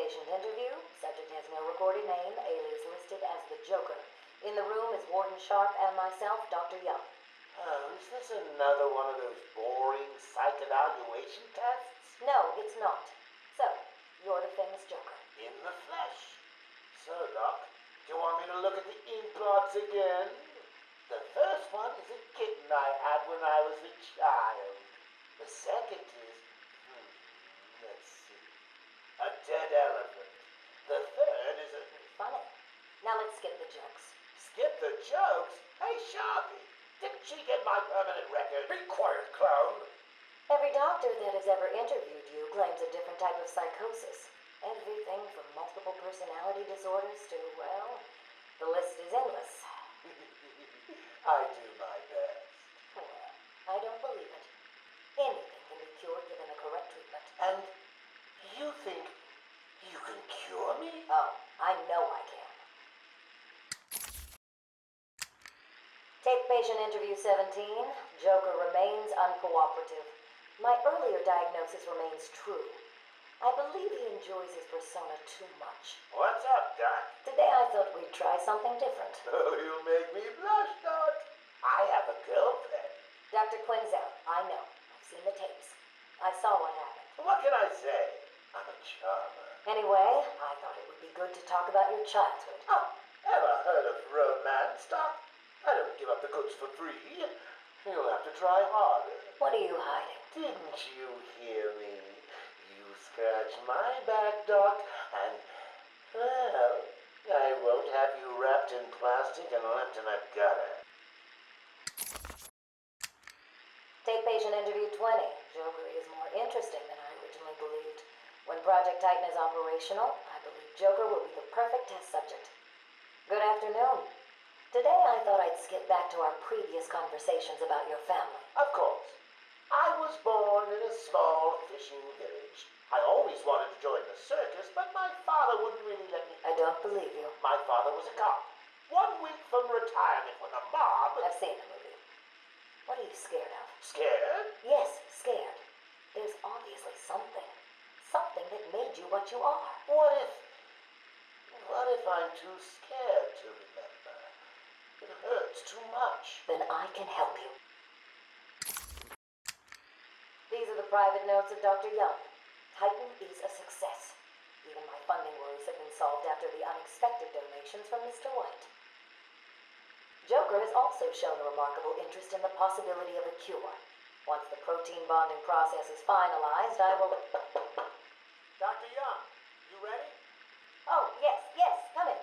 patient interview. Subject has no recorded name. Alias listed as the Joker. In the room is Warden Sharp and myself, Dr. Young. Oh, is this another one of those boring psych evaluation tests? No, it's not. So, you're the famous Joker. In the flesh. So, Doc, do you want me to look at the ink blots again? The first one is a kitten I had when I was a child. The second is, let's see, a dead elephant. The third is a... Funny. Now let's skip the jokes. Skip the jokes? Hey, Sharpie, didn't she get my permanent record? Be quiet, clown. Every doctor that has ever interviewed you claims a different type of psychosis. Everything from multiple personality disorders to, well, the list is endless. I do my best. Well, I don't believe it. Anything can be cured given the correct treatment. And you think you can cure me? Oh, I know I can. Tape patient interview 17. Joker remains uncooperative. My earlier diagnosis remains true. I believe he enjoys his persona too much. What's up, Doc? Today I thought we'd try something different. Oh, you make me blush, Doc. I have a girlfriend. Dr. Quinzel, I know. I've seen the tapes. I saw what happened. What can I say? I'm a charmer. Anyway, I thought it would be good to talk about your childhood. Oh, ever heard of romance, Doc? I don't give up the goods for free. You'll have to try harder. What are you hiding? Didn't you hear me? You scratch my back, Doc, and, well, I won't have you wrapped in plastic and left in a gutter. Tape patient interview 20. Joker is more interesting than I originally believed. When Project Titan is operational, I believe Joker will be the perfect test subject. Good afternoon. Today I thought I'd skip back to our previous conversations about your family. Of course. I was born in a small fishing village. I always wanted to join the circus, but my father wouldn't really let me. I don't believe you. My father was a cop. 1 week from retirement when the mob... I've seen the movie. What are you scared of? Scared? Yes, scared. There's obviously something. Something that made you what you are. What if I'm too scared to remember? It hurts too much. Then I can help you. These are the private notes of Dr. Young. Titan is a success. Even my funding worries have been solved after the unexpected donations from Mr. White. Joker has also shown a remarkable interest in the possibility of a cure. Once the protein bonding process is finalized, I will... Dr. Young, you ready? Oh, yes, come in.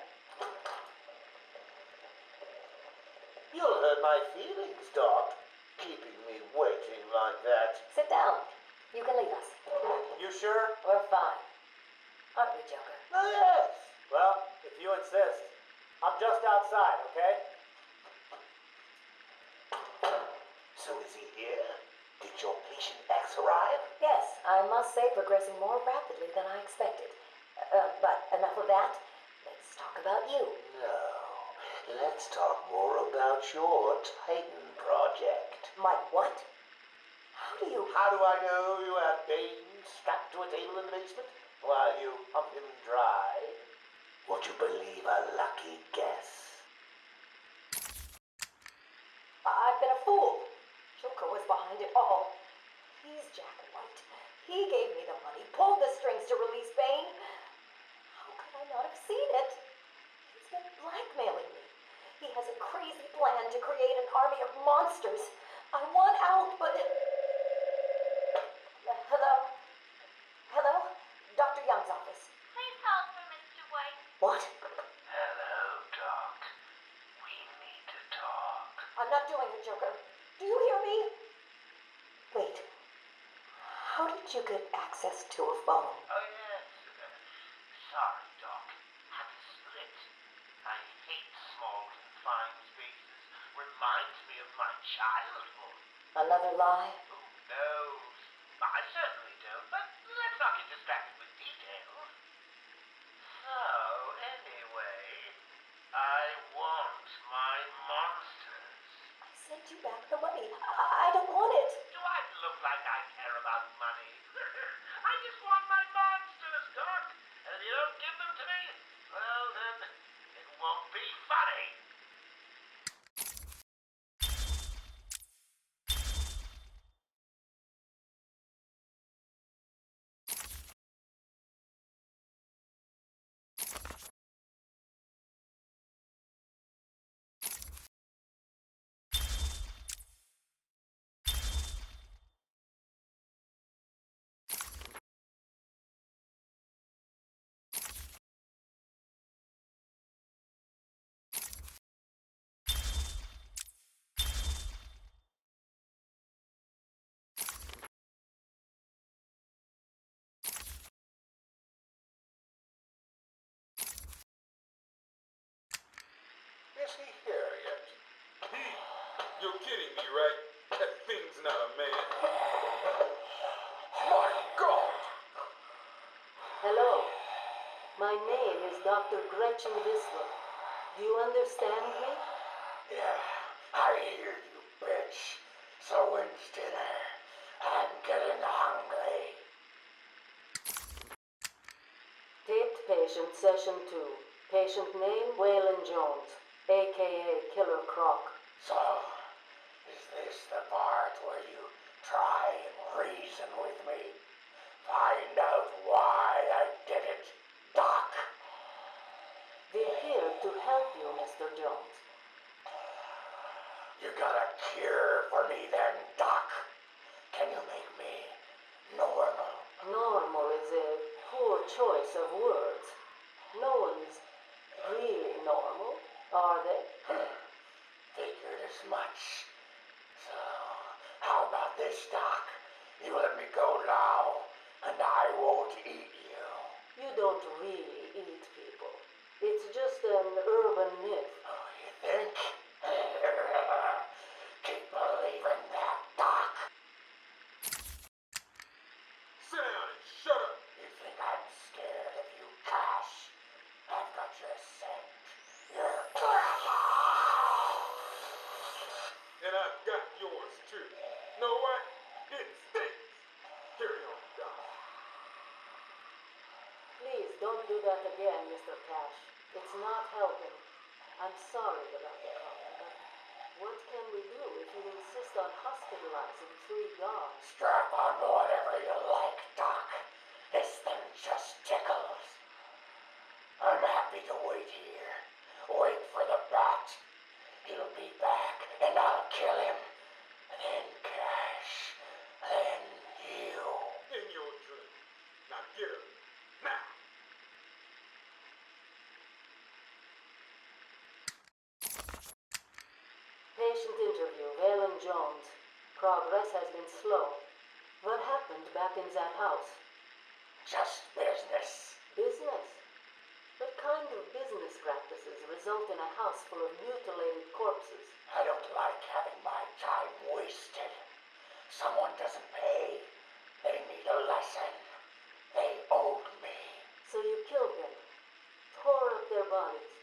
You'll hurt my feelings, Doc, keeping me waiting like that. Sit down. You can leave us. You sure? We're fine. Aren't we, Joker? Oh, yes. Well, if you insist. I'm just outside, okay? So is he here? Did your patient X arrive? Yes, I must say progressing more rapidly than I expected. But enough of that. Let's talk about you. No. Let's talk more about your Titan project. My what? How How do I know you have Bane strapped to a table in the basement while you pump him dry? Would you believe a lucky guess? I've been a fool. Joker was behind it all. He's Jack White. He gave me the money, pulled the strings to release Bane. How could I not have seen it? He's been blackmailing me. He has a crazy plan to create an army of monsters. I want out, but... Hello? Hello? Dr. Young's office. Please hold for Mr. White. What? Hello, Doc. We need to talk. I'm not doing it, Joker. Do you hear me? Wait. How did you get access to a phone? Oh, yes. Sorry, Doc. Had to split. I hate small, confined spaces. Reminds me of my childhood. Another lie? Who knows? I certainly don't, but let's not get distracted with details. So, anyway, I want my monsters. I sent you back the money. I don't want it. Do I look like I care about money? I just want my monsters, Doc. And if you he here yet? You're kidding me, right? That thing's not a man. My God! Hello. My name is Dr. Gretchen Whistler. Do you understand me? Yeah, I hear you, bitch. So when's dinner? I'm getting hungry. Taped patient session 2. Patient name Waylon Jones, a.k.a. Killer Croc. So, is this the part where you try and reason with me? Find out why I did it, Doc. We're here to help you, Mr. Jones. You got a cure for me then, Doc? Can you make me normal? Normal is a poor choice of words. No one's really normal, are they? Figured as much. So, how about this, Doc? You let me go now, and I won't eat you. You don't really eat people. It's just an urban myth. Oh, you think? Keep believing that, Doc. Sit down and shut up. You think I'm scared of you, Cash? I've got your scent. You're And I've got yours too. Know what? It stinks. Carry on, Doc. Please don't do that again, Mr. Cash. It's not helping. I'm sorry about the problem, but what can we do if you insist on hospitalizing 3 guards? Strap on whatever you like, Doc. This thing just tickles. I'm happy to wait here. Wait for the bat. He'll be back, and I'll kill him. Then Cash. Then you. In your dream. Now get up. Now. Patient interview, Waylon Jones. Progress has been slow. What happened back in that house? Just business. Business? What kind of business practices result in a house full of mutilated corpses? I don't like having my time wasted. Someone doesn't pay. They need a lesson. They owed me. So you killed them, tore up their bodies.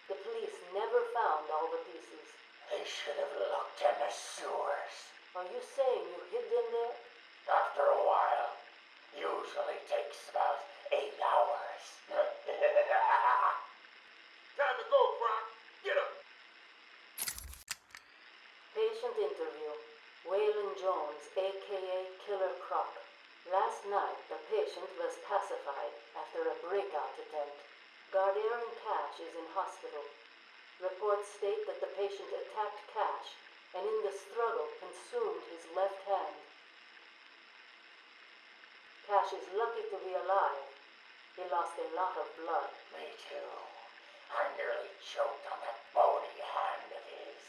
The police never found all the pieces. They should have looked in the sewers. Are you saying you hid them there? After a while. Usually takes about 8 hours. Time to go, Croc. Get up. Patient interview. Waylon Jones, a.k.a. Killer Croc. Last night, the patient was pacified after a breakout attempt. Guardian Cash is in hospital. Reports state that the patient attacked Cash and in the struggle consumed his left hand. Cash is lucky to be alive. He lost a lot of blood. Me too. I nearly choked on that bony hand of his.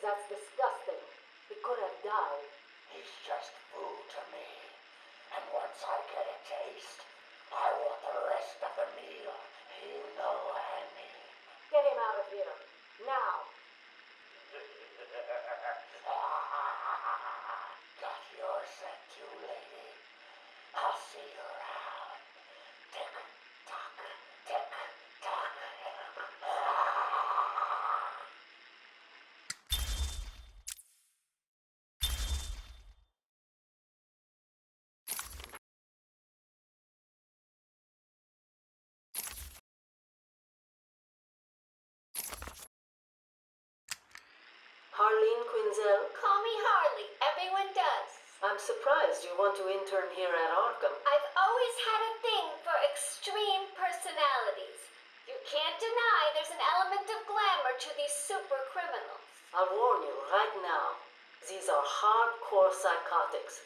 That's disgusting. He could have died. He's just food to me. And once I get a taste, I want the rest of the meal. You know what I mean. Get him out of here. Now. Got your scent too, lady. I'll see you around. Tick tock, tick tock. Harleen Quinzel, Call me Harley. Everyone does. I'm surprised you want to intern here at Arkham. I've always had a thing for extreme personalities. You can't deny there's an element of glamour to these super criminals. I'll warn you right now. These are hardcore psychotics.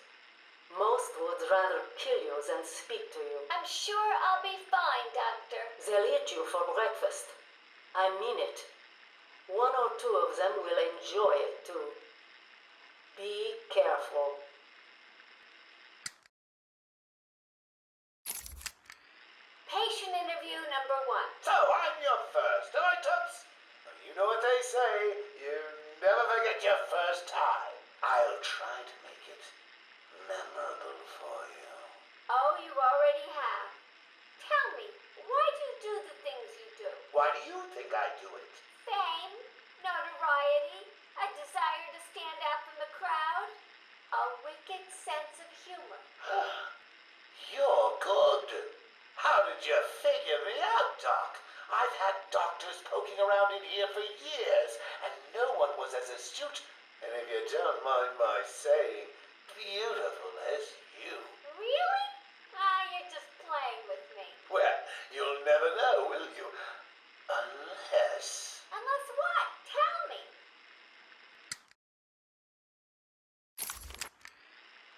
Most would rather kill you than speak to you. I'm sure I'll be fine, Doctor. They'll eat you for breakfast. I mean it. 1 or 2 of them will enjoy it too. Be careful. Patient interview number 1. So, I'm your first, am I, Tubbs? You know what they say, you never forget your first time. I'll try to make it memorable for you. Oh, you already have. Tell me, why do you do the things you do? Why do you think I do it? Fame, notoriety, a desire to stand out from the crowd, a wicked sense of humor. You're good. How did you figure me out, Doc? I've had doctors poking around in here for years, and no one was as astute, and if you don't mind my saying, beautiful as you. Really? You're just playing with me. Well, you'll never know, will you? Unless... Unless what? Tell me.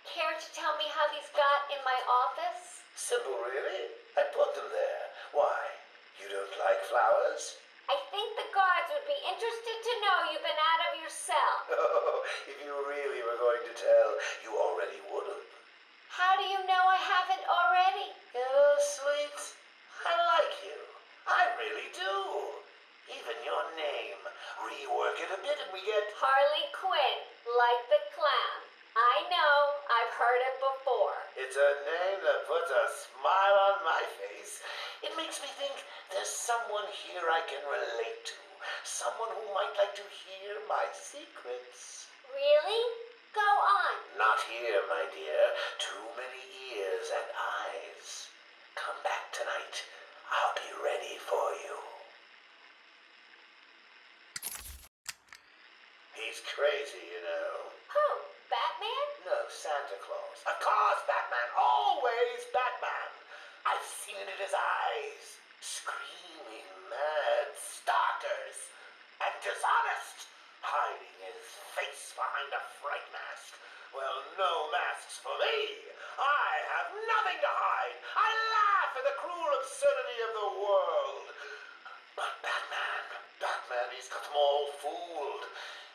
Care to tell me how these got in my office? Simple, really. I put them there. Why? You don't like flowers? I think the guards would be interested to know you've been out of your cell. Oh, if you really were going to tell, you already would have. How do you know I haven't already? You know, sweet, I like you. I really do. Even your name. Rework it a bit and we get... Harley Quinn, like the clown. I know, I've heard it before. It's a name that puts a smile on my face. It makes me think there's someone here I can relate to. Someone who might like to hear my secrets. Really? Go on. Not here, my dear. Too many ears and eyes. Come back tonight. I'll be ready for you. He's crazy, you know. Who? Batman? No, Santa Claus. Of course, Batman. Always Batman. I've seen it in his eyes. Screaming mad stalkers. And dishonest. Hiding his face behind a fright mask. Well, no masks for me. I have nothing to hide. I laugh at the cruel absurdity of the world. But Batman, he's got them all fooled.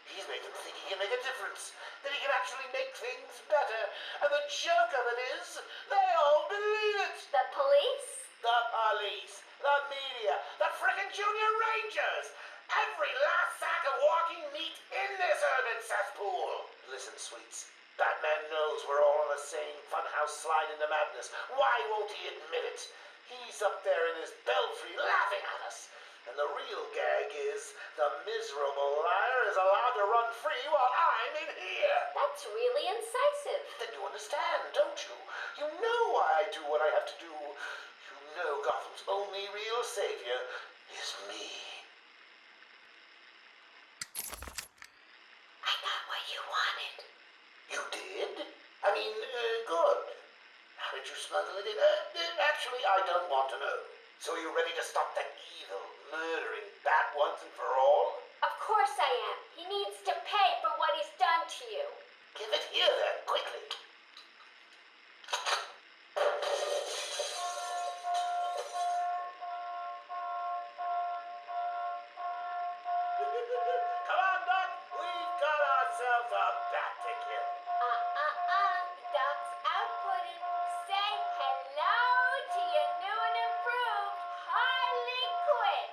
He's made them think he can make a difference, that he can actually make things better. And the joke of it is, they all believe it. The police? The police, the media, the frickin' junior rangers. Every last sack of walking meat in this urban cesspool. Listen, sweets. Batman knows we're all on the same funhouse slide into madness. Why won't he admit it? He's up there in his belfry laughing at us. And the real gag is the miserable liar is allowed to run free while I'm in here. That's really incisive. Then you understand, don't you? You know why I do what I have to do. You know Gotham's only real savior is me. I got what you wanted. You did? I mean, good. How did you smuggle it in? Actually, I don't want to know. So are you ready to stop that evil, murdering bat once and for all? Of course I am. He needs to pay for what he's done to you. Give it here then, quickly. Come on, Doc. We've got ourselves a bat to kill. Doc's outputting. Say hello to your new and improved Harley Quinn.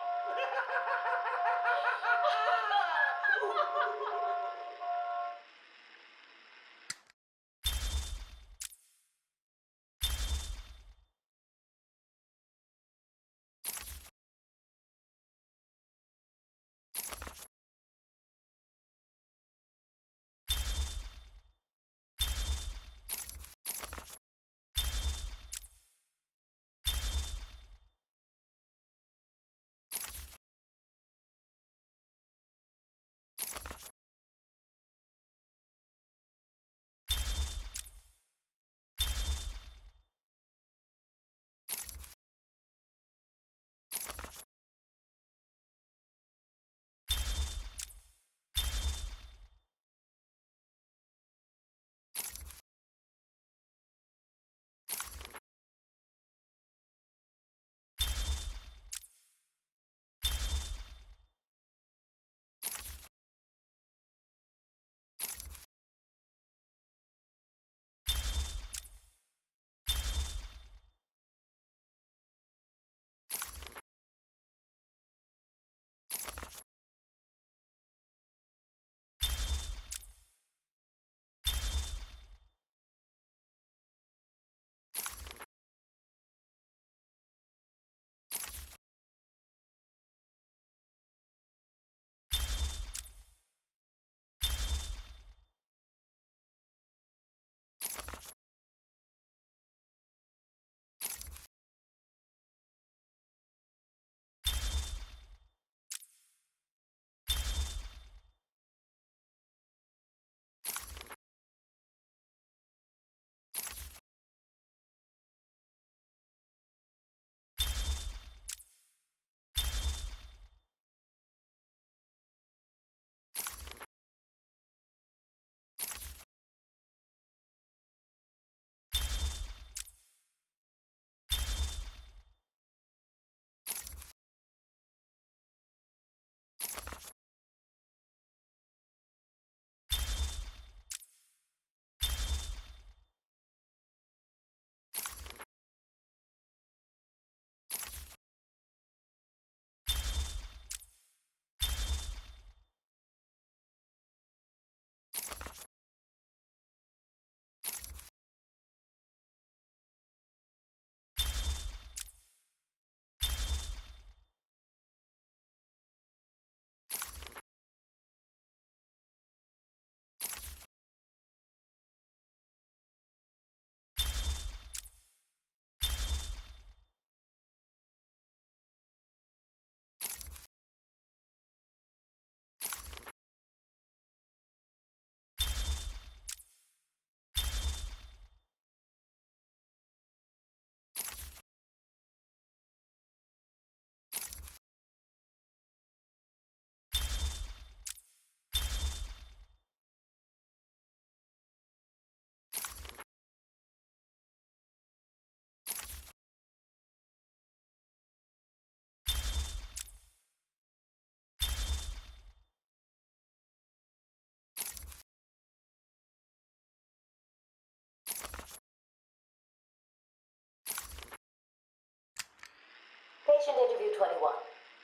21.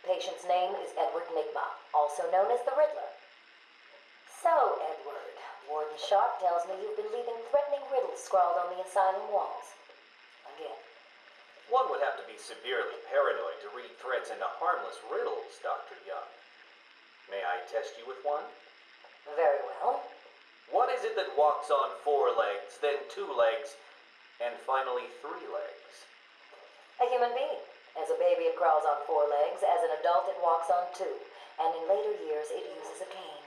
Patient's name is Edward Nigma, also known as the Riddler. So, Edward, Warden Sharp tells me you've been leaving threatening riddles scrawled on the asylum walls. Again. One would have to be severely paranoid to read threats into harmless riddles, Dr. Young. May I test you with one? Very well. What is it that walks on 4 legs, then 2 legs, and finally 3 legs? A human being. As a baby, it crawls on 4 legs. As an adult, it walks on 2. And in later years, it uses a cane.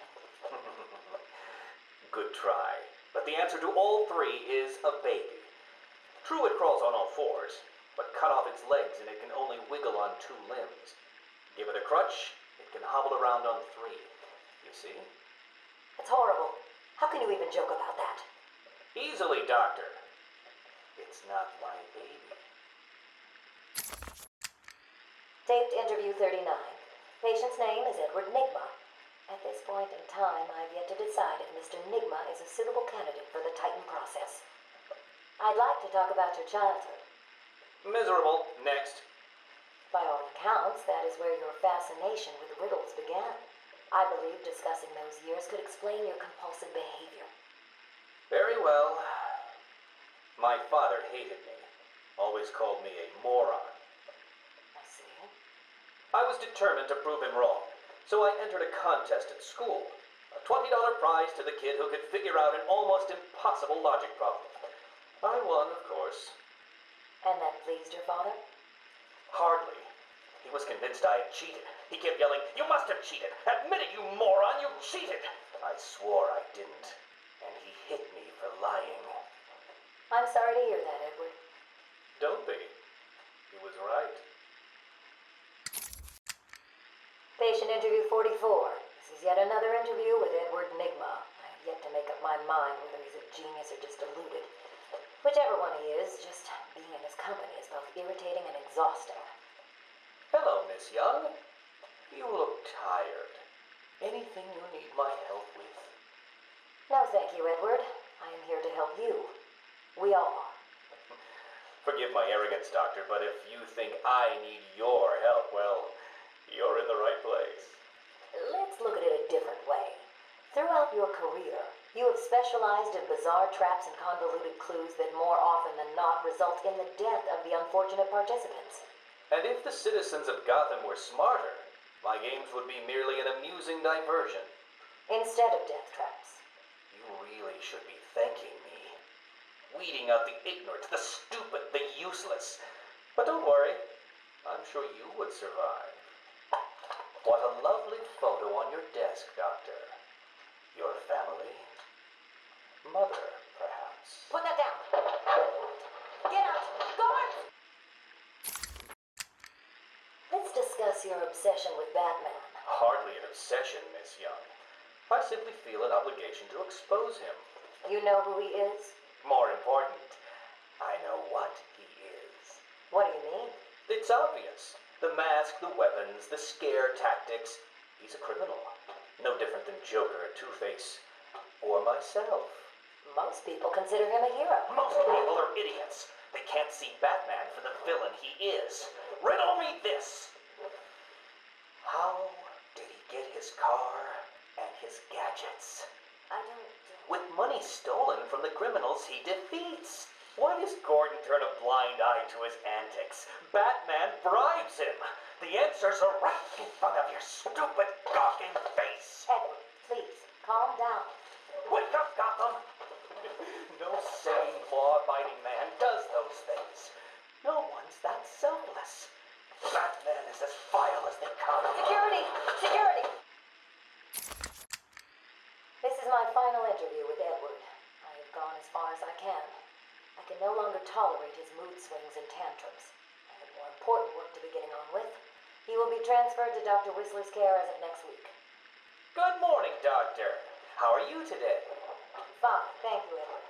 Good try. But the answer to all 3 is a baby. True, it crawls on all 4s, but cut off its legs and it can only wiggle on 2 limbs. Give it a crutch, it can hobble around on 3. You see? It's horrible. How can you even joke about that? Easily, Doctor. It's not my baby. Taped interview 39. Patient's name is Edward Nigma. At this point in time, I've yet to decide if Mr. Nigma is a suitable candidate for the Titan process. I'd like to talk about your childhood. Miserable. Next. By all accounts, that is where your fascination with riddles began. I believe discussing those years could explain your compulsive behavior. Very well. My father hated me. Always called me a moron. I see. I was determined to prove him wrong, so I entered a contest at school. A $20 prize to the kid who could figure out an almost impossible logic problem. I won, of course. And that pleased your father? Hardly. He was convinced I had cheated. He kept yelling, "You must have cheated! Admit it, you moron! You cheated!" I swore I didn't, and he hit me for lying. I'm sorry to hear that, Edward. Don't be. He was right. Patient interview 44. This is yet another interview with Edward Nigma. I have yet to make up my mind whether he's a genius or just deluded. Whichever one he is, just being in his company is both irritating and exhausting. Hello, Miss Young. You look tired. Anything you need my help with? No, thank you, Edward. I am here to help you. We all are. Forgive my arrogance, Doctor, but if you think I need your help, well, you're in the right place. Let's look at it a different way. Throughout your career, you have specialized in bizarre traps and convoluted clues that more often than not result in the death of the unfortunate participants. And if the citizens of Gotham were smarter, my games would be merely an amusing diversion. Instead of death traps. You really should be thanking me. Weeding out the ignorant, the stupid, the useless. But don't worry, I'm sure you would survive. What a lovely photo on your desk, Doctor. Your family? Mother, perhaps. Put that down. Get out. Guard! Let's discuss your obsession with Batman. Hardly an obsession, Miss Young. I simply feel an obligation to expose him. You know who he is? More important, I know what he is. What do you mean? It's obvious. The mask, the weapons, the scare tactics. He's a criminal. No different than Joker, Two-Face, or myself. Most people consider him a hero. Most people are idiots. They can't see Batman for the villain he is. Riddle me this. How did he get his car and his gadgets? I don't... With money stolen from the criminals he defeats. Why does Gordon turn a blind eye to his antics? Batman bribes him. The answers are right in front of your stupid, gawking face. Edward, please, calm down. Wake up, Gotham! No sane, law-abiding man does those things. No one's that selfless. Batman is as vile as they come. Security! Security! This is my final interview with Edward. I have gone as far as I can. I can no longer tolerate his mood swings and tantrums. I have more important work to be getting on with. He will be transferred to Dr. Whistler's care as of next week. Good morning, Doctor. How are you today? Fine, thank you, Edward.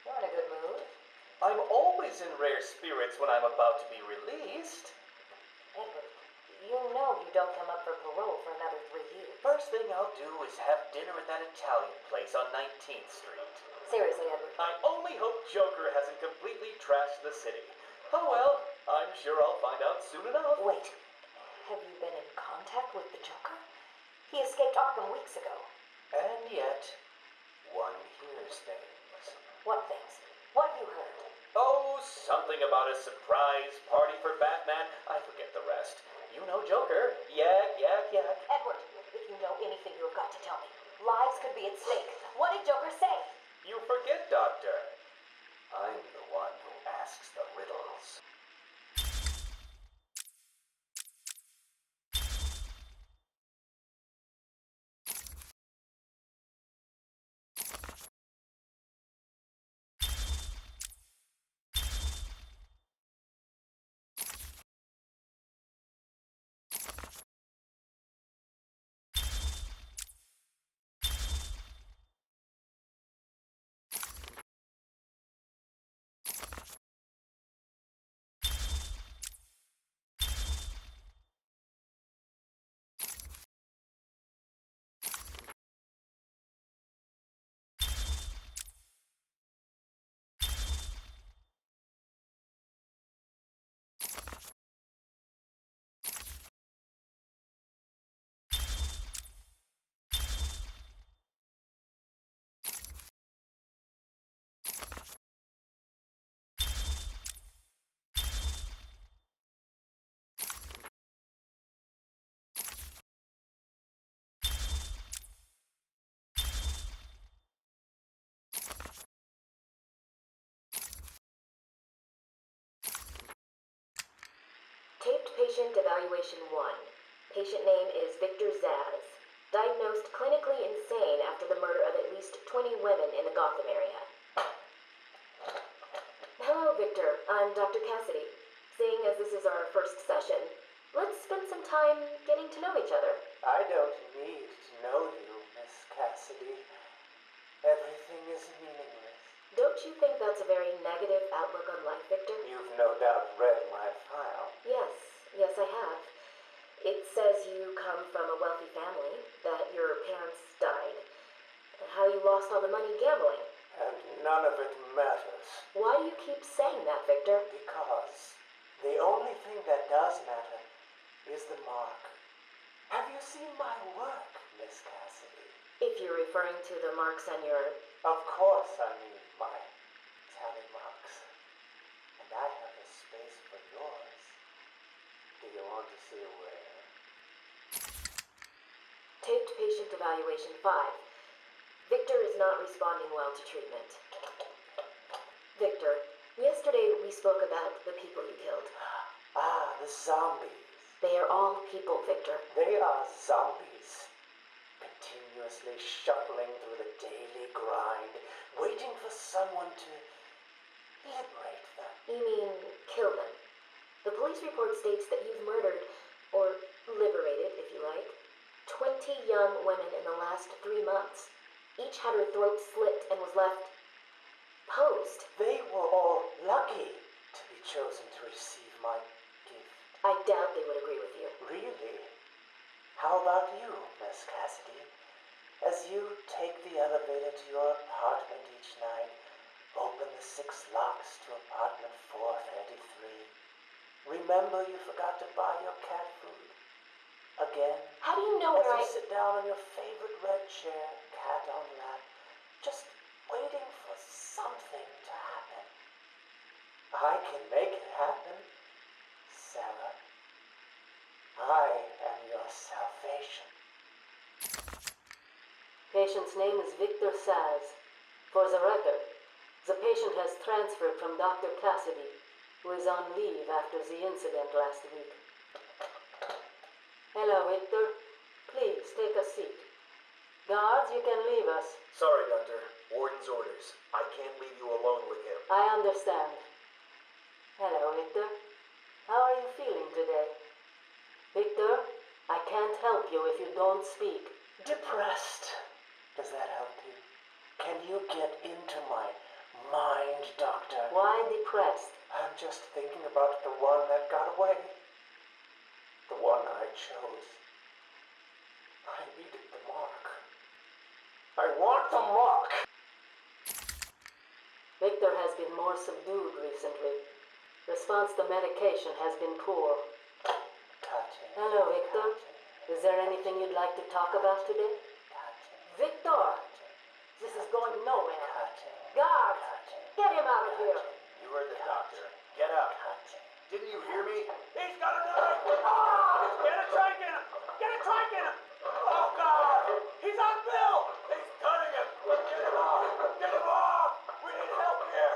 You're in a good mood. I'm always in rare spirits when I'm about to be released. Edward, you know you don't come up for parole for another 3 years. First thing I'll do is have dinner at that Italian place on 19th Street. Seriously, Edward. I only hope Joker hasn't completely trashed the city. Oh well, I'm sure I'll find out soon enough. Wait. Have you been in contact with the Joker? He escaped Arkham weeks ago. And yet, one hears things. What things? What have you heard? Oh, something about a surprise party for Batman. I forget the rest. You know Joker. Yak, yak, yak. Edward, if you know anything, you've got to tell me. Lives could be at stake. What did Joker say? You forget, Doctor. I'm the one who asks the riddles. Taped patient evaluation 1. Patient name is Victor Zaz. Diagnosed clinically insane after the murder of at least 20 women in the Gotham area. Hello, Victor. I'm Dr. Cassidy. Seeing as this is our first session, let's spend some time getting to know each other. I don't need to know you, Miss Cassidy. Everything is meaningless. Don't you think that's a very negative outlook on life, Victor? You've no doubt read my file. Yes, I have. It says you come from a wealthy family, that your parents died, how you lost all the money gambling. And none of it matters. Why do you keep saying that, Victor? Because the only thing that does matter is the mark. Have you seen my work, Miss Cassidy? If you're referring to the marks on your... Of course I mean my tally marks. And I have a space for yours. Do you want to see where? Taped patient evaluation 5. Victor is not responding well to treatment. Victor, yesterday we spoke about the people you killed. Ah, the zombies. They are all people, Victor. They are zombies. Continuously shuffling through the daily grind, waiting for someone to liberate them. You mean kill them? The police report states that you've murdered, or liberated, if you like, 20 young women in the last 3 months. Each had her throat slit and was left posed. They were all lucky to be chosen to receive my gift. I doubt they would agree with you. Really? How about you, Miss Cassidy? As you take the elevator to your apartment each night, open the 6 locks to apartment 433. Remember you forgot to buy your cat food. Again. How do you know As where you sit down on your favorite red chair, cat on lap, just waiting for something to happen. I can make it happen, Sarah. I am your salvation. Patient's name is Victor Saz. For the record, the patient has transferred from Dr. Cassidy, who is on leave after the incident last week. Hello, Victor. Please, take a seat. Guards, you can leave us. Sorry, Doctor. Warden's orders. I can't leave you alone with him. I understand. Hello, Victor. How are you feeling today? Victor, I can't help you if you don't speak. Depressed. Does that help you? Can you get into my mind, Doctor? Why depressed? I'm just thinking about the one that got away. The one I chose. I needed the mark. I want the mark! Victor has been more subdued recently. Response to medication has been poor. Touching. Hello, Victor. Is there anything you'd like to talk about today? Victor! This is going nowhere. Guards! Get him out of here! You heard the doctor. Get out. Didn't you hear me? He's got a knife! Ah! Get a trike in him! Get a trike in him! Oh, God! He's on Bill! He's cutting him! Get him off! Get him off! We need help here!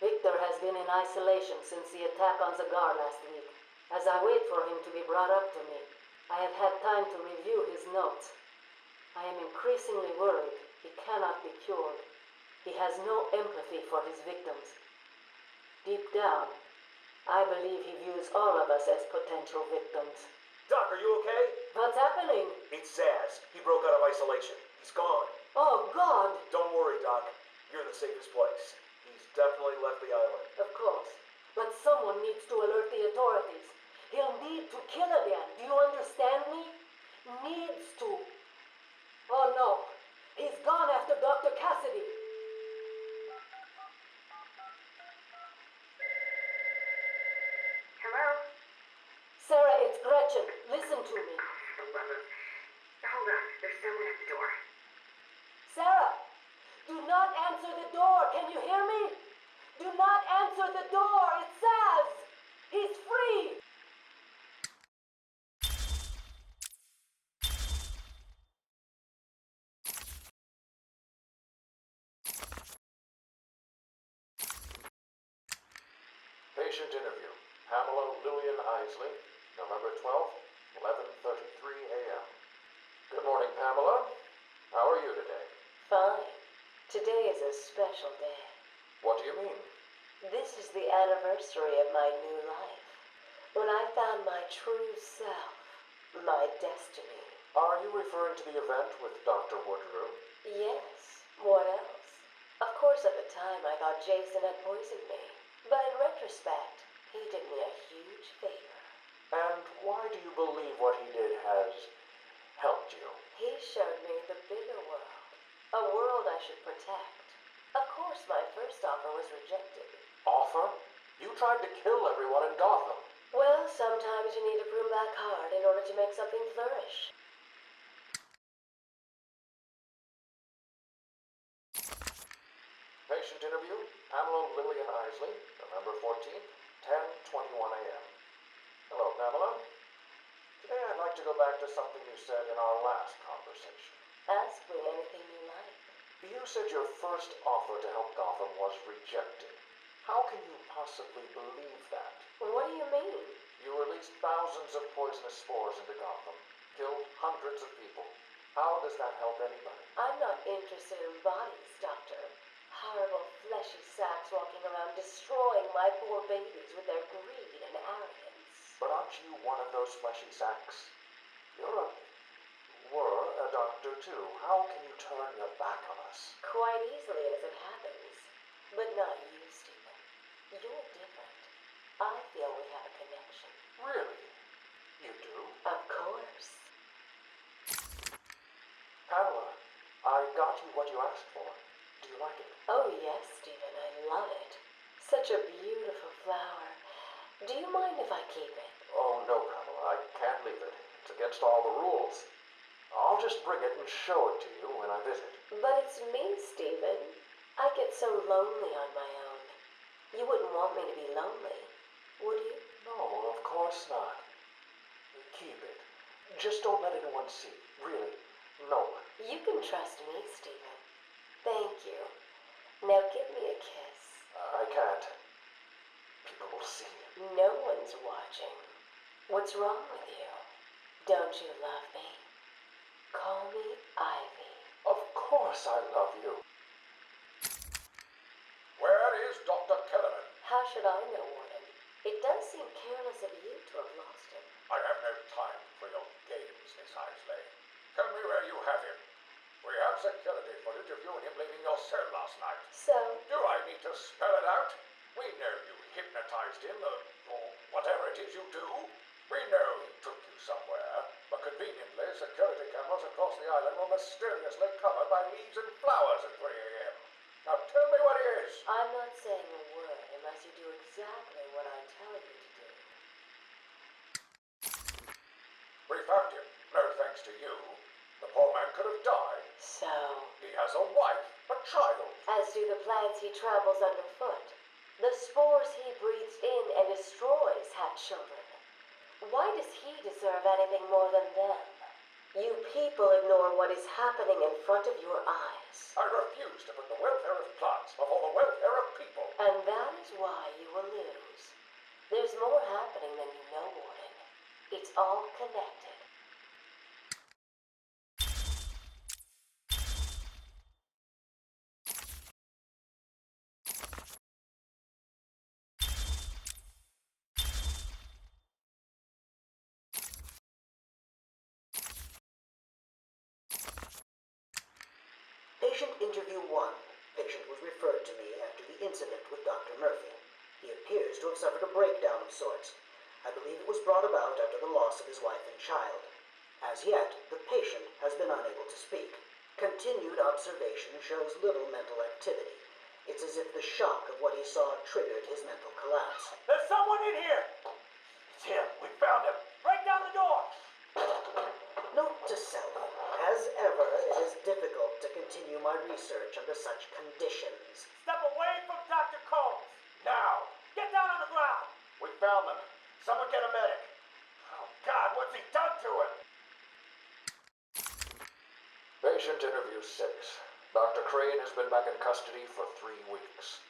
Victor has been in isolation since the attack on Zagar last week. As I wait for him to be brought up to me, I have had time to review his notes. I am increasingly worried he cannot be cured. He has no empathy for his victims. Deep down, I believe he views all of us as potential victims. Doc, are you okay? What's happening? It's Zaz. He broke out of isolation. He's gone. Oh, God! Don't worry, Doc. You're in the safest place. He's definitely left the island. Of course. But someone needs to alert the authorities. He'll need to kill again. Do you understand me? Needs to. Oh, no. He's gone after Dr. Cassidy. Hello? Sarah, it's Gretchen. Listen to me. Hold on. There's someone at the door. Sarah, do not answer the door. Can you hear me? Do not answer the door. It says he's free. Patient interview. Pamela Lillian Isley, November 12th, 11:33 a.m. Good morning, Pamela. How are you today? Fine. Today is a special day. What do you mean? This is the anniversary of my new life. When I found my true self, my destiny. Are you referring to the event with Dr. Woodrow? Yes. What else? Of course, at the time I thought Jason had poisoned me. But in retrospect, he did me a huge favor. And why do you believe what he did has helped you? He showed me the bigger world. A world I should protect. Of course, my first offer was rejected. Offer? You tried to kill everyone in Gotham. Well, sometimes you need to prune back hard in order to make something flourish. Patient interview. Pamela Lillian Isley, November 14th, 10:21 a.m. Hello, Pamela. Today I'd like to go back to something you said in our last conversation. Ask me anything you like. You said your first offer to help Gotham was rejected. How can you possibly believe that? What do you mean? You released thousands of poisonous spores into Gotham, killed hundreds of people. How does that help anybody? I'm not interested in bodies, Doctor. Horrible fleshy sacks walking around destroying my poor babies with their greed and arrogance. But aren't you one of those fleshy sacks? Were a doctor too. How can you turn your back on us? Quite easily as it happens. But not you, Stephen. You're different. I feel we have a connection. Really? You do? Of course. Pamela, I got you what you asked for. Do you like it? Oh, yes, Stephen. I love it. Such a beautiful flower. Do you mind if I keep it? Oh, no, Pamela. I can't leave it. It's against all the rules. I'll just bring it and show it to you when I visit. But it's me, Stephen. I get so lonely on my own. You wouldn't want me to be lonely, would you? No, of course not. Keep it. Just don't let anyone see. Really, no one. You can trust me, Stephen. Thank you. Now give me a kiss. I can't. People will see. No one's watching. What's wrong with you? Don't you love me? Call me Ivy. Of course I love you. Where is Dr. Kellerman? How should I know, Warden? It does seem careless of you to have lost him. I have no time for your games, Miss Isley. Tell me where you have him. We have security footage of you and him leaving your cell last night. So, Do I need to spell it out? We know you hypnotized him, or whatever it is you do. We know he took you somewhere, but conveniently, security cameras across the island were mysteriously covered by leaves and flowers at 3 a.m. Now tell me what it is. I'm not saying a word unless you do exactly what I tell you to do. We found him. No thanks to you. The poor man could have died. So, He has a wife, a child. as do the plants he tramples underfoot. The spores he breathes in and destroys have children. Why does he deserve anything more than them? You people ignore what is happening in front of your eyes. I refuse to put the welfare of plants before the welfare of people. And that is why you will lose. There's more happening than you know, Warden. It's all connected. Patient interview 1. Patient was referred to me after the incident with Dr. Murphy. He appears to have suffered a breakdown of sorts. I believe it was brought about after the loss of his wife and child. As yet, the patient has been unable to speak. Continued observation shows little mental activity. It's as if the shock of what he saw triggered his mental collapse. There's someone in here! It's him. We found him. Break down the door! Note to self. As ever, it is difficult to continue my research under such conditions. Step away from Dr. Combs! Now. Get down on the ground! We found them. Someone get a medic. Oh, God, what's he done to him? Patient interview 6. Dr. Crane has been back in custody for 3 weeks.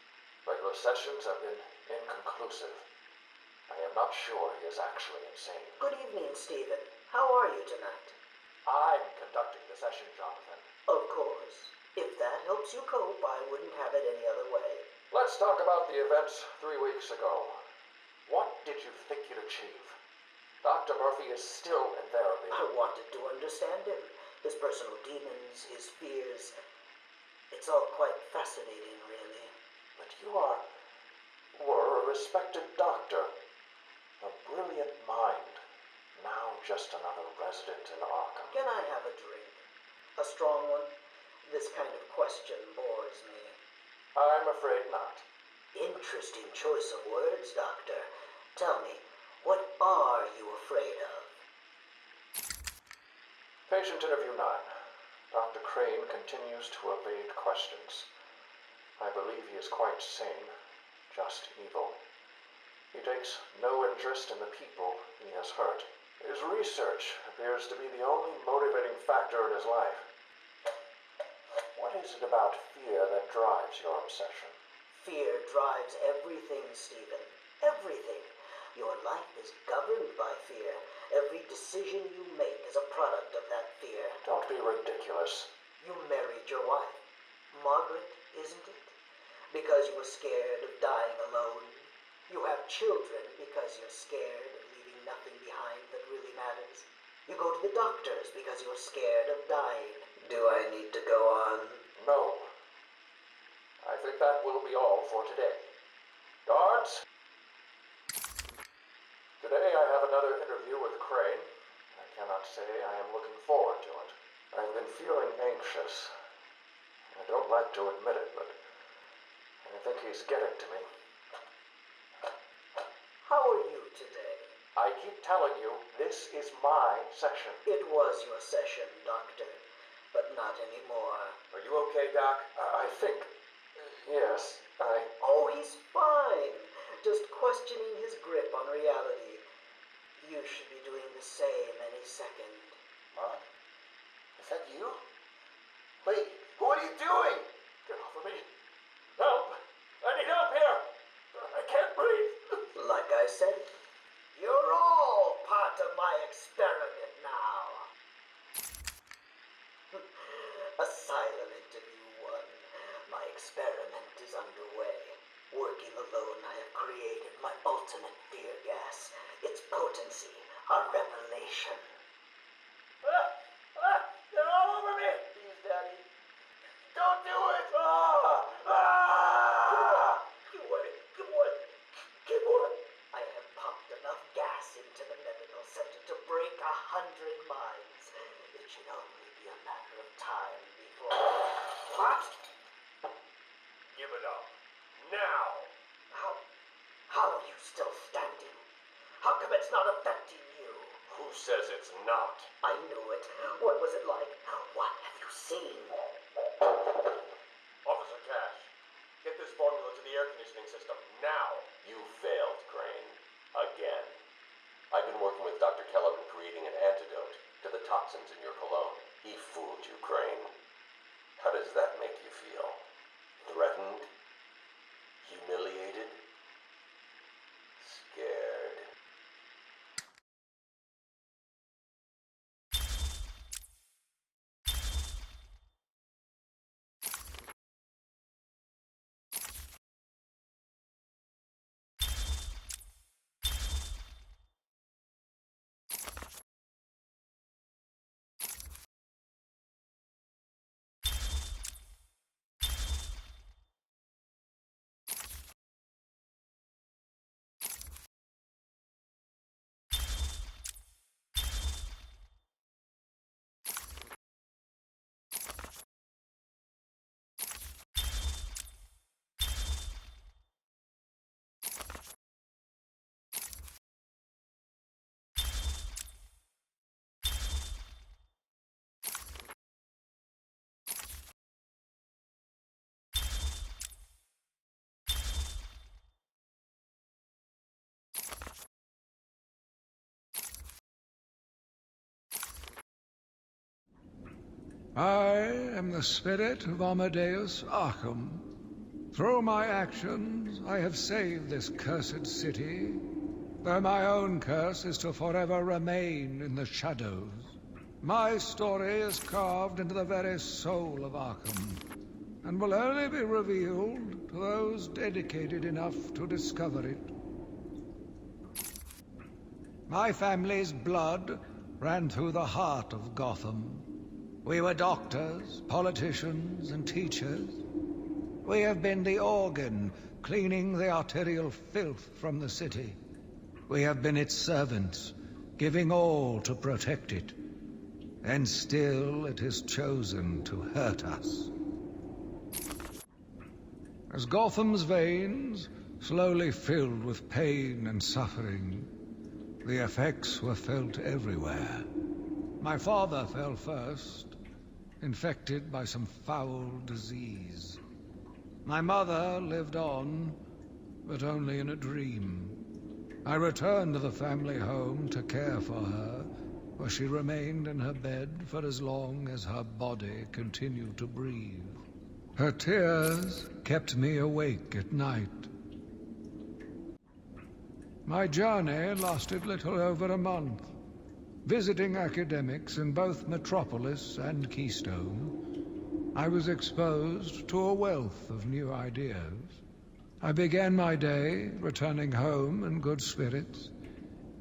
Regular sessions have been inconclusive. I am not sure he is actually insane. Good evening, Stephen. How are you tonight? I'm conducting the session, Jonathan. Of course. If that helps you cope, I wouldn't have it any other way. Let's talk about the events 3 weeks ago. What did you think you'd achieve? Dr. Murphy is still in therapy. I wanted to understand him. His personal demons, his fears. It's all quite fascinating, really. But you were a respected doctor. A brilliant mind. Now just another resident in Arkham. Can I have a drink? A strong one? This kind of question bores me. I'm afraid not. Interesting choice of words, Doctor. Tell me, what are you afraid of? Patient interview 9. Dr. Crane continues to evade questions. I believe he is quite sane, just evil. He takes no interest in the people he has hurt. His research appears to be the only motivating factor in his life. What is it about fear that drives your obsession? Fear drives everything, Stephen. Everything. Your life is governed by fear. Every decision you make is a product of that fear. Don't be ridiculous. You married your wife, Margaret, isn't it? Because you were scared of dying alone. You have children because you're scared of leaving nothing behind that really matters. You go to the doctors because you're scared of dying. Do I need to go on? No. I think that will be all for today. Guards? Today I have another interview with Crane. I cannot say I am looking forward to it. I've been feeling anxious. I don't like to admit it, but I think he's getting to me. How are you today? I keep telling you, this is my session. It was your session, Doctor, but not anymore. Are you okay, Doc? I think... yes, Oh, he's fine. Just questioning his grip on reality. You should be doing the same any second. Mom? Is that you? Wait, what are you doing? Get off of me. Help! I need help here! I can't breathe! Like I said, you're all part of my experiment now. Asylum interview 1. My experiment is underway. Working alone, I have created my ultimate fear gas. Its potency, a revelation. They're all over me! Please, Daddy. Don't do it! Come on. Keep on. I have pumped enough gas into the medical center to break 100 minds. It should only be a matter of time before... What? Give it up. Now! How are you still standing? How come it's not affecting you? Who says it's not? I knew it. What was it like? What have you seen? Officer Cash, get this formula to the air conditioning system now. You failed, Crane. Again. I've been working with Dr. Keller in creating an antidote to the toxins in your cologne. He fooled you, Crane. How does that make you feel? Threatened? Humiliated? Scared? I am the spirit of Amadeus Arkham. Through my actions, I have saved this cursed city, though my own curse is to forever remain in the shadows. My story is carved into the very soul of Arkham, and will only be revealed to those dedicated enough to discover it. My family's blood ran through the heart of Gotham. We were doctors, politicians, and teachers. We have been the organ cleaning the arterial filth from the city. We have been its servants, giving all to protect it. And still it has chosen to hurt us. As Gotham's veins slowly filled with pain and suffering, the effects were felt everywhere. My father fell first, infected by some foul disease. My mother lived on, but only in a dream. I returned to the family home to care for her, where she remained in her bed for as long as her body continued to breathe. Her tears kept me awake at night. My journey lasted little over a month. Visiting academics in both Metropolis and Keystone, I was exposed to a wealth of new ideas. I began my day returning home in good spirits,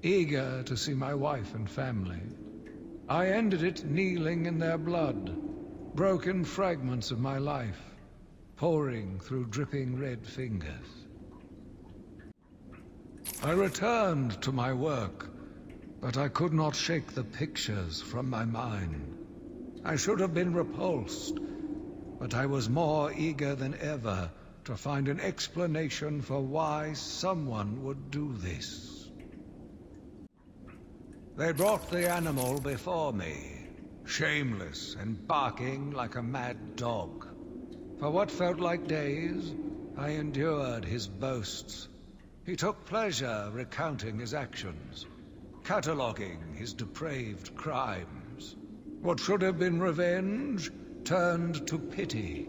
eager to see my wife and family. I ended it kneeling in their blood, broken fragments of my life, pouring through dripping red fingers. I returned to my work, but I could not shake the pictures from my mind. I should have been repulsed, but I was more eager than ever to find an explanation for why someone would do this. They brought the animal before me, shameless and barking like a mad dog. For what felt like days, I endured his boasts. He took pleasure recounting his actions, cataloguing his depraved crimes. What should have been revenge turned to pity.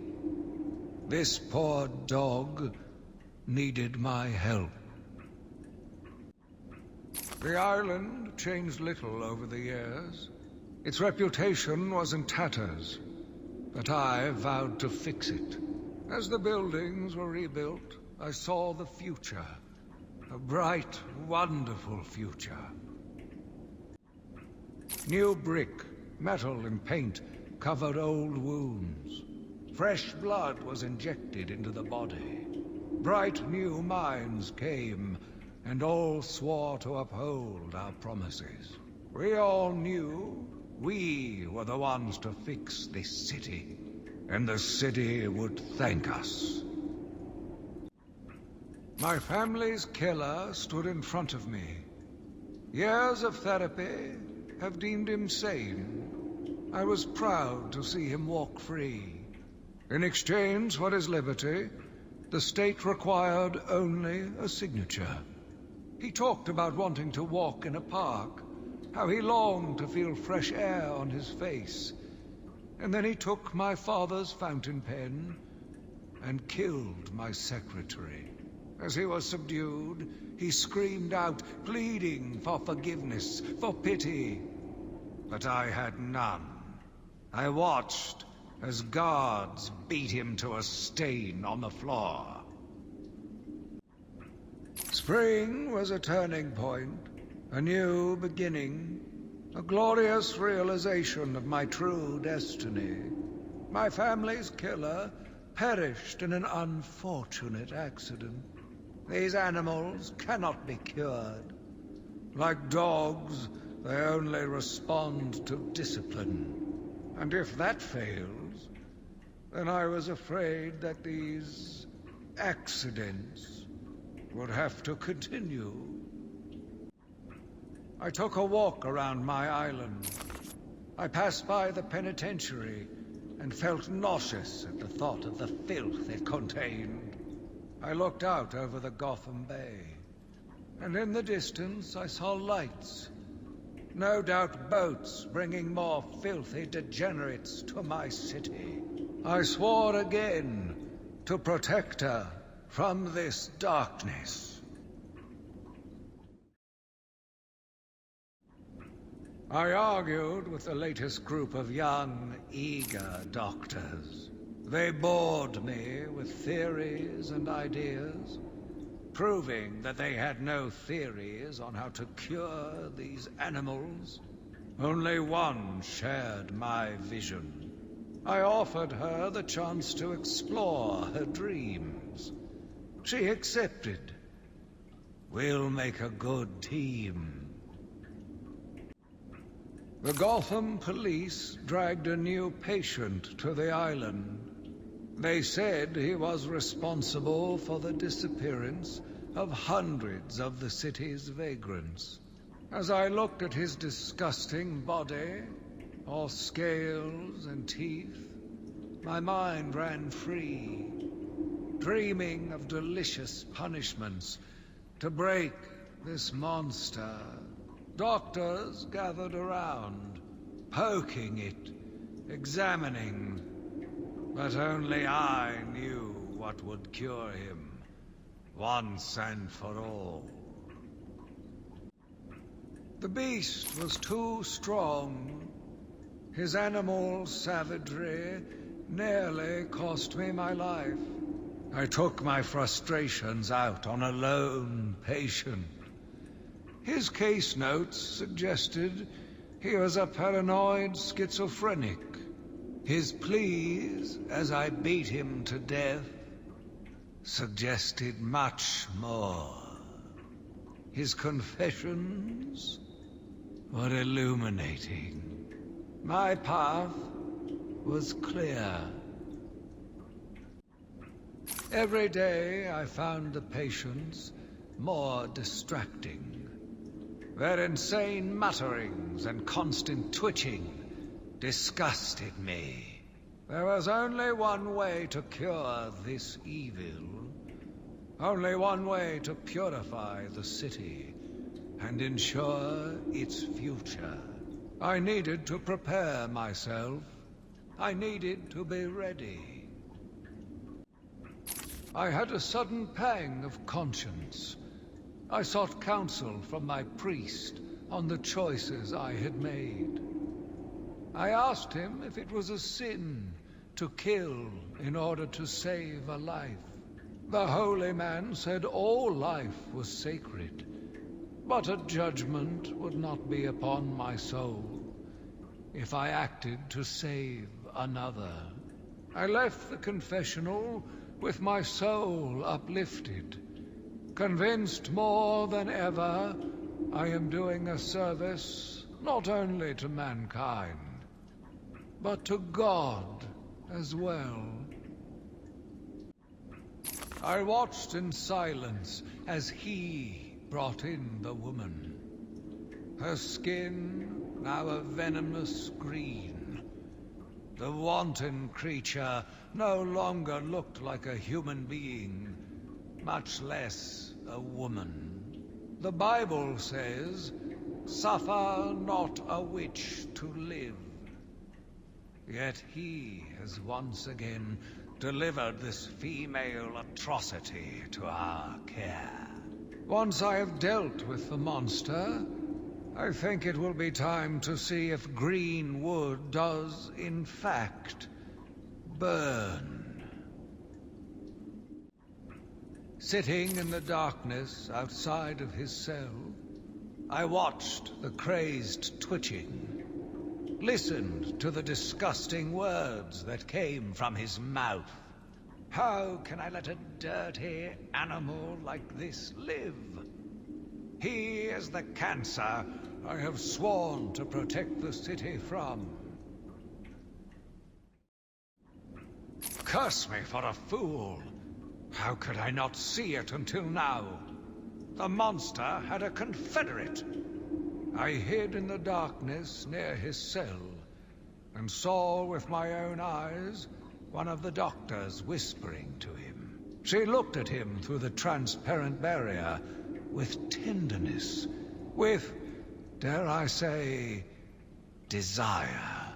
This poor dog needed my help. The island changed little over the years. Its reputation was in tatters, but I vowed to fix it. As the buildings were rebuilt, I saw the future. A bright, wonderful future. New brick, metal, and paint covered old wounds. Fresh blood was injected into the body. Bright new minds came, and all swore to uphold our promises. We all knew we were the ones to fix this city, and the city would thank us. My family's killer stood in front of me. Years of therapy have deemed him sane. I was proud to see him walk free. In exchange for his liberty, the state required only a signature. He talked about wanting to walk in a park, how he longed to feel fresh air on his face. And then he took my father's fountain pen and killed my secretary. As he was subdued, he screamed out, pleading for forgiveness, for pity. But I had none. I watched as guards beat him to a stain on the floor. Spring was a turning point, a new beginning, a glorious realization of my true destiny. My family's killer perished in an unfortunate accident. These animals cannot be cured. Like dogs, they only respond to discipline. And if that fails, then I was afraid that these accidents would have to continue. I took a walk around my island. I passed by the penitentiary and felt nauseous at the thought of the filth it contained. I looked out over the Gotham Bay, and in the distance I saw lights. No doubt boats bringing more filthy degenerates to my city. I swore again to protect her from this darkness. I argued with the latest group of young, eager doctors. They bored me with theories and ideas, proving that they had no theories on how to cure these animals. Only one shared my vision. I offered her the chance to explore her dreams. She accepted. We'll make a good team. The Gotham police dragged a new patient to the island. They said he was responsible for the disappearance of hundreds of the city's vagrants. As I looked at his disgusting body, all scales and teeth, my mind ran free, dreaming of delicious punishments to break this monster. Doctors gathered around, poking it, examining, but only I knew what would cure him, once and for all. The beast was too strong. His animal savagery nearly cost me my life. I took my frustrations out on a lone patient. His case notes suggested he was a paranoid schizophrenic. His pleas, as I beat him to death, suggested much more. His confessions were illuminating. My path was clear. Every day I found the patients more distracting. Their insane mutterings and constant twitching disgusted me. There was only one way to cure this evil. Only one way to purify the city and ensure its future. I needed to prepare myself. I needed to be ready. I had a sudden pang of conscience. I sought counsel from my priest on the choices I had made. I asked him if it was a sin to kill in order to save a life. The holy man said all life was sacred, but a judgment would not be upon my soul if I acted to save another. I left the confessional with my soul uplifted, convinced more than ever I am doing a service not only to mankind, but to God as well. I watched in silence as he brought in the woman. her skin now a venomous green. The wanton creature no longer looked like a human being, much less a woman. The Bible says, "Suffer not a witch to live." Yet he has once again delivered this female atrocity to our care. Once I have dealt with the monster, I think it will be time to see if green wood does, in fact, burn. Sitting in the darkness outside of his cell, I watched the crazed twitching, listened to the disgusting words that came from his mouth. How can I let a dirty animal like this live? He is the cancer I have sworn to protect the city from. Curse me for a fool! How could I not see it until now? The monster had a confederate. I hid in the darkness near his cell, and saw with my own eyes one of the doctors whispering to him. She looked at him through the transparent barrier with tenderness, with, dare I say, desire.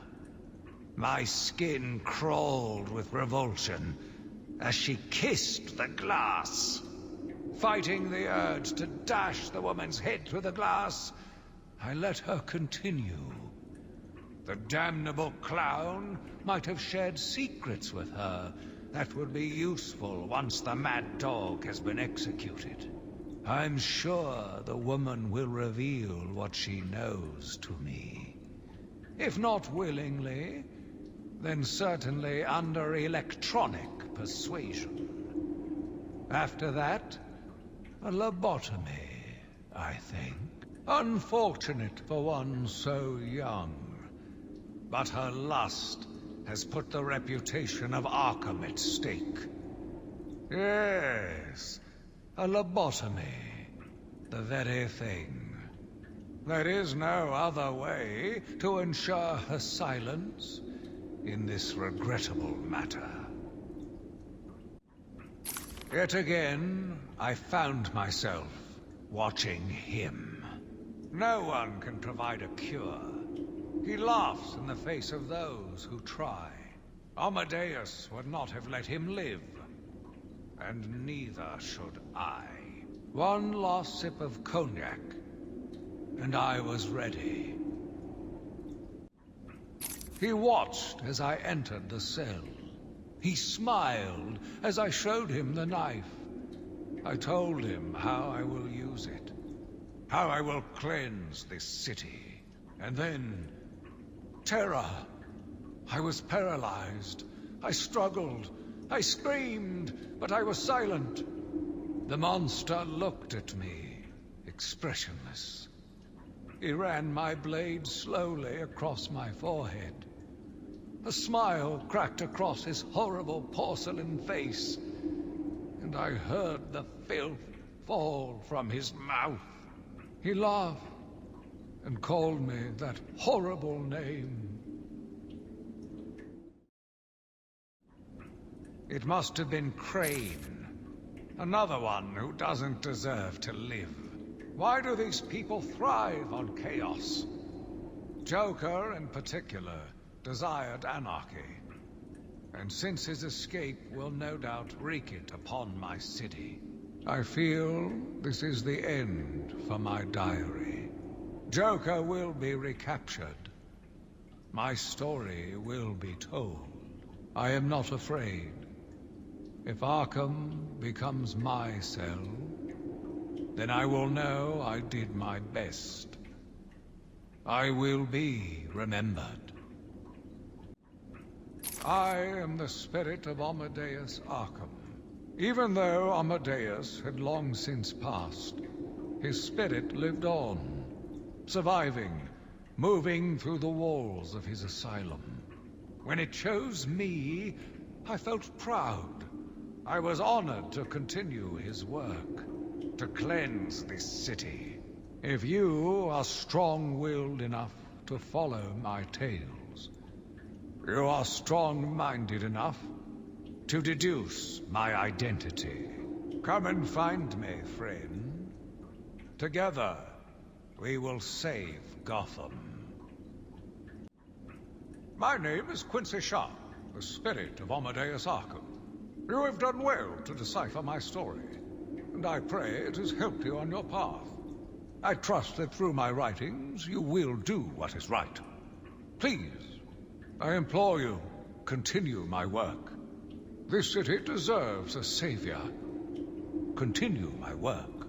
My skin crawled with revulsion as she kissed the glass. Fighting the urge to dash the woman's head through the glass, I let her continue. The damnable clown might have shared secrets with her that would be useful once the mad dog has been executed. I'm sure the woman will reveal what she knows to me. If not willingly, then certainly under electronic persuasion. After that, a lobotomy, I think. Unfortunate for one so young. But her lust has put the reputation of Arkham at stake. Yes, a lobotomy. The very thing. There is no other way to ensure her silence in this regrettable matter. Yet again, I found myself watching him. No one can provide a cure. He laughs in the face of those who try. Amadeus would not have let him live. And neither should I. One last sip of cognac, and I was ready. He watched as I entered the cell. He smiled as I showed him the knife. I told him how I will use it, how I will cleanse this city. And then, terror. I was paralyzed. I struggled. I screamed, but I was silent. The monster looked at me, expressionless. He ran my blade slowly across my forehead. A smile cracked across his horrible porcelain face, and I heard the filth fall from his mouth. He laughed and called me that horrible name. It must have been Crane, another one who doesn't deserve to live. Why do these people thrive on chaos? Joker, in particular, desired anarchy, and since his escape will no doubt wreak it upon my city. I feel this is the end for my diary. Joker will be recaptured. My story will be told. I am not afraid. If Arkham becomes my cell, then I will know I did my best. I will be remembered. I am the spirit of Amadeus Arkham. Even though Amadeus had long since passed, his spirit lived on, surviving, moving through the walls of his asylum. When it chose me, I felt proud. I was honored to continue his work, to cleanse this city. If you are strong-willed enough to follow my tales, you are strong-minded enough to deduce my identity. Come and find me, friend. Together, we will save Gotham. My name is Quincy Sharp, the spirit of Amadeus Arkham. You have done well to decipher my story, and I pray it has helped you on your path. I trust that through my writings you will do what is right. Please, I implore you, continue my work. This city deserves a savior. Continue my work.